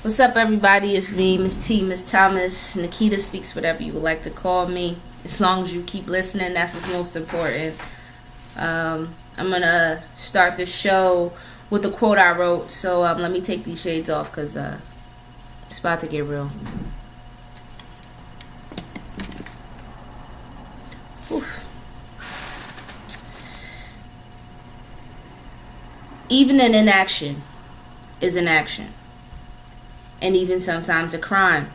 What's up, everybody? It's me, Miss T, Miss Thomas. Nikita speaks, whatever you would like to call me. As long as you keep listening, that's what's most important. I'm going to start the show with a quote I wrote. So let me take these shades off because it's about to get real. Oof. Even an inaction is an action. And even sometimes a crime.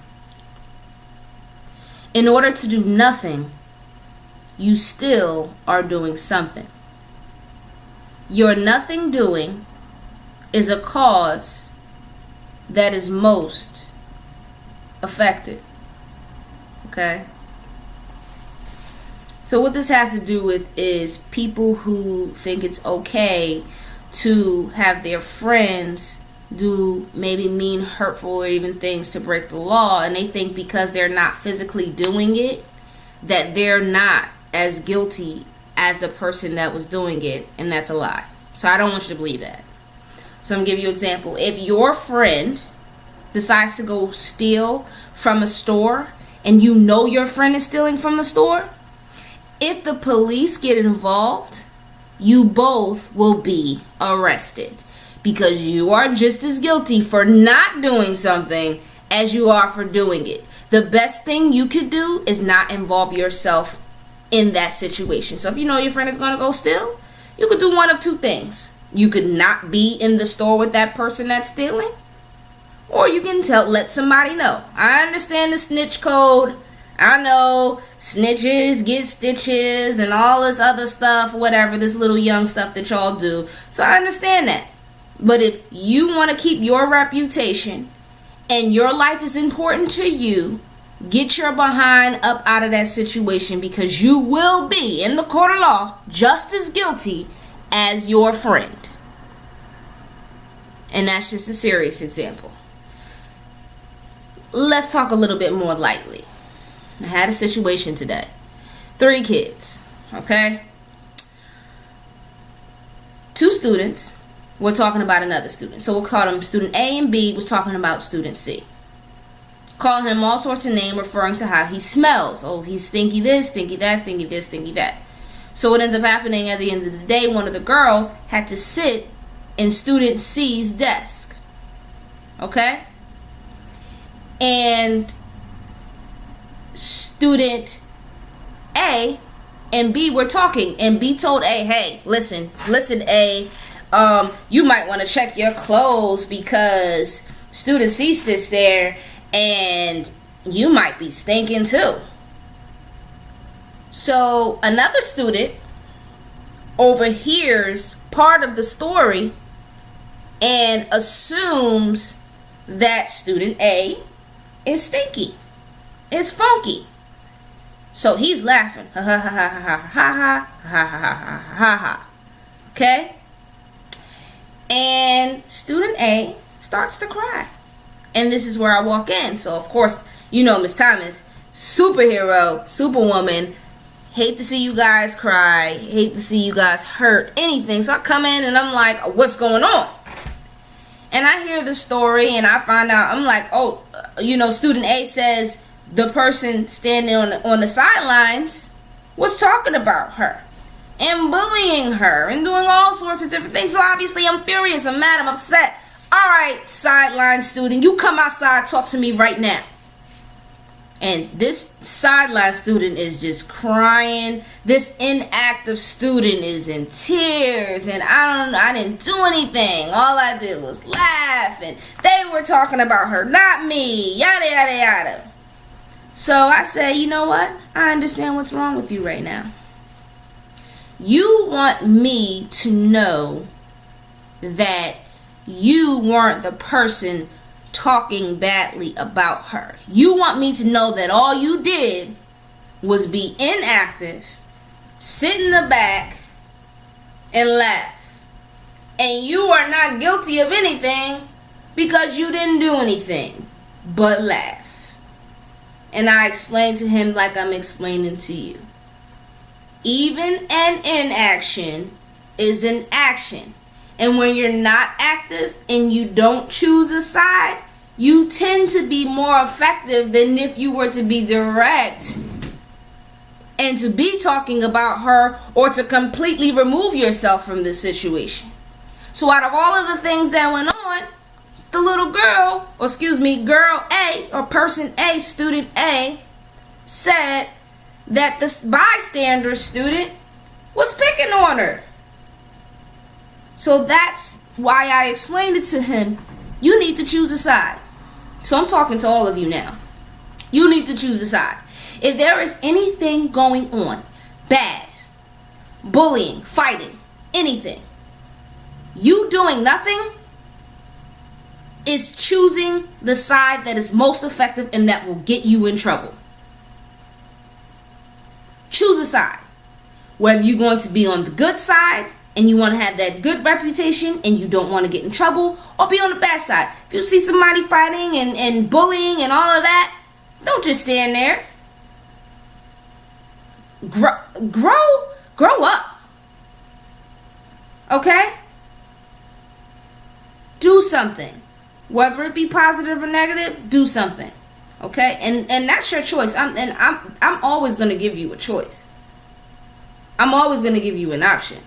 In order to do nothing, you still are doing something. Your nothing doing is a cause that is most affected. Okay? So what this has to do with is people who think it's okay to have their friends do maybe mean, hurtful, or even things to break the law, and they think because they're not physically doing it that they're not as guilty as the person that was doing it, and that's a lie. So I don't want you to believe that. So I'm gonna give you an example. If your friend decides to go steal from a store and you know your friend is stealing from the store, if the police get involved, you both will be arrested. Because you are just as guilty for not doing something as you are for doing it. The best thing you could do is not involve yourself in that situation. So if you know your friend is going to go steal, you could do one of two things. You could not be in the store with that person that's stealing, or you can let somebody know. I understand the snitch code. I know snitches get stitches and all this other stuff, whatever, this little young stuff that y'all do. So I understand that. But if you want to keep your reputation and your life is important to you, get your behind up out of that situation, because you will be, in the court of law, just as guilty as your friend. And that's just a serious example. Let's talk a little bit more lightly. I had a situation today. 3 kids, okay? 2 students. We're talking about another student. So we'll call them student A, and B was talking about student C. Calling him all sorts of names, referring to how he smells. Oh, he's stinky this, stinky that, stinky this, stinky that. So what ends up happening at the end of the day, one of the girls had to sit in student C's desk. Okay? And student A and B were talking. And B told A, hey, listen, A, you might want to check your clothes because student C sits there and you might be stinking too. So another student overhears part of the story and assumes that student A is stinky, is funky. So he's laughing. Ha ha ha ha ha ha ha ha ha ha. Okay? And student A starts to cry. And this is where I walk in. So, of course, you know Miss Thomas, superhero, superwoman, hate to see you guys cry, hate to see you guys hurt, anything. So I come in and I'm like, what's going on? And I hear the story and I find out, I'm like, oh, student A says the person standing on the sidelines was talking about her and bullying her and doing all sorts of different things. So obviously I'm furious, I'm mad, I'm upset. All right, sideline student, you come outside, talk to me right now. And this sideline student is just crying. This inactive student is in tears, and I didn't do anything. All I did was laugh, and they were talking about her, not me, yada yada yada. So I said, you know what? I understand what's wrong with you right now. You want me to know that you weren't the person talking badly about her. You want me to know that all you did was be inactive, sit in the back, and laugh. And you are not guilty of anything because you didn't do anything but laugh. And I explained to him like I'm explaining to you. Even an inaction is an action. And when you're not active and you don't choose a side, you tend to be more effective than if you were to be direct and to be talking about her or to completely remove yourself from the situation. So out of all of the things that went on, the little girl, or excuse me, girl A, or person A, student A, said that the bystander student was picking on her. So that's why I explained it to him. You need to choose a side. So I'm talking to all of you now. You need to choose a side. If there is anything going on, bad, bullying, fighting, anything, you doing nothing is choosing the side that is most effective and that will get you in trouble. Choose a side. Whether you're going to be on the good side and you want to have that good reputation and you don't want to get in trouble, or be on the bad side. If you see somebody fighting and bullying and all of that, don't just stand there. Grow up. Okay? Do something. Whether it be positive or negative, do something. Okay? And that's your choice. I'm always going to give you a choice. I'm always going to give you an option.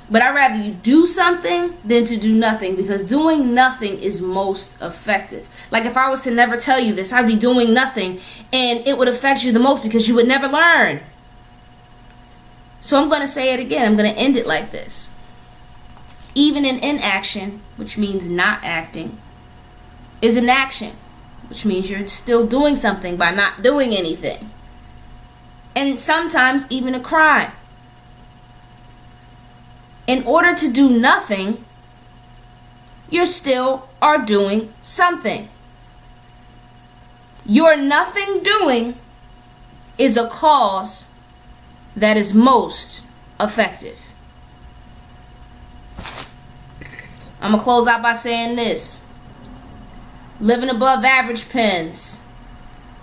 But I'd rather you do something than to do nothing, because doing nothing is most effective. Like if I was to never tell you this, I'd be doing nothing and it would affect you the most because you would never learn. So I'm going to say it again. I'm going to end it like this. Even in inaction, which means not acting, is an action, which means you're still doing something by not doing anything. And sometimes even a crime. In order to do nothing, you still are doing something. Your nothing doing is a cause that is most effective. I'm going to close out by saying this. Living above average pens.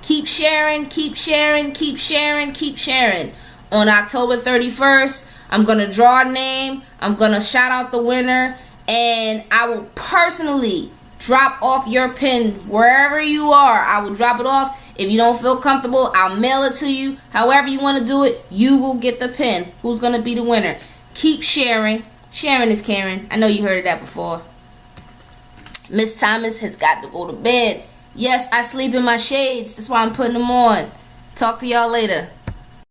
Keep sharing, keep sharing, keep sharing, keep sharing. On October 31st, I'm going to draw a name. I'm going to shout out the winner. And I will personally drop off your pin wherever you are. I will drop it off. If you don't feel comfortable, I'll mail it to you. However you want to do it, you will get the pin. Who's going to be the winner? Keep sharing. Sharing is caring. I know you heard of that before. Miss Thomas has got to go to bed. Yes, I sleep in my shades. That's why I'm putting them on. Talk to y'all later.